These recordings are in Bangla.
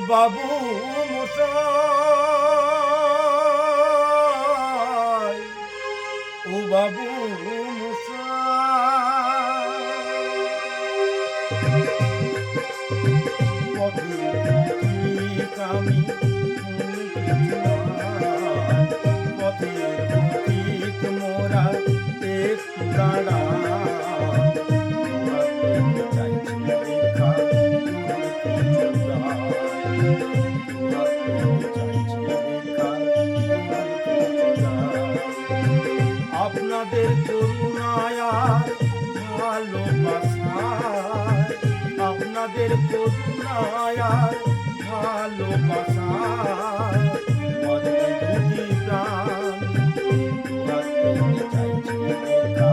বাবু মশাই, ও বাবু মশাই, পথের আমি পথের পথিক মোরা একটু দাঁড়া চাইছি দেখা আপনাদের করুণায় ভালোবাসায়, আপনাদের করুণায় ভালোবাসায় মনে দুটি প্রাণ চাইছি দেখা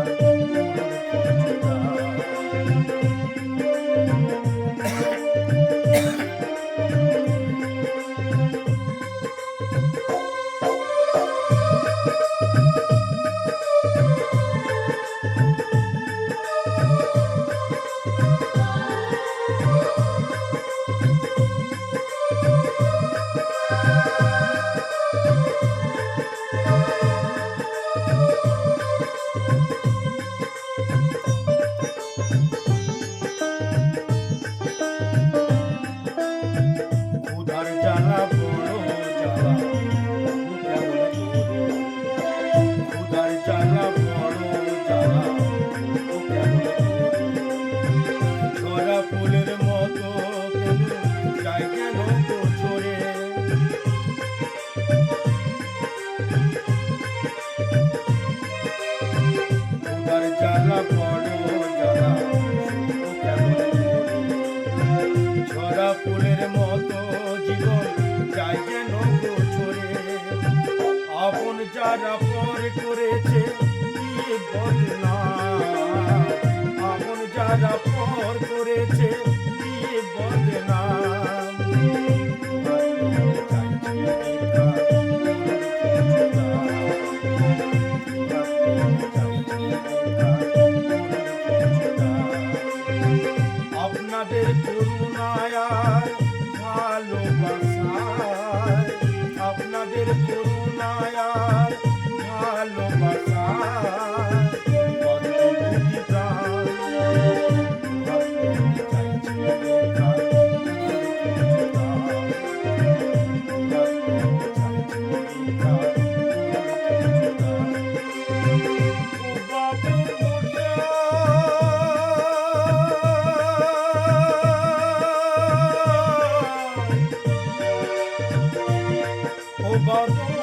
ফুলের মতো যাই কেন ছড়ে, উদার জ্বালা বড় জ্বালা কেমন ছড়া ফুলের মতো জীবন যাই কেন ছড়ে। আপন যারা পর করেছে কি বদনাম, আপন যারা পর করেছে কি বদনাম আপনাদের করুণায় ভালোবাসায়, আপনাদের করুণায় ভালোবাসায় দুটি প্রাণ বাবু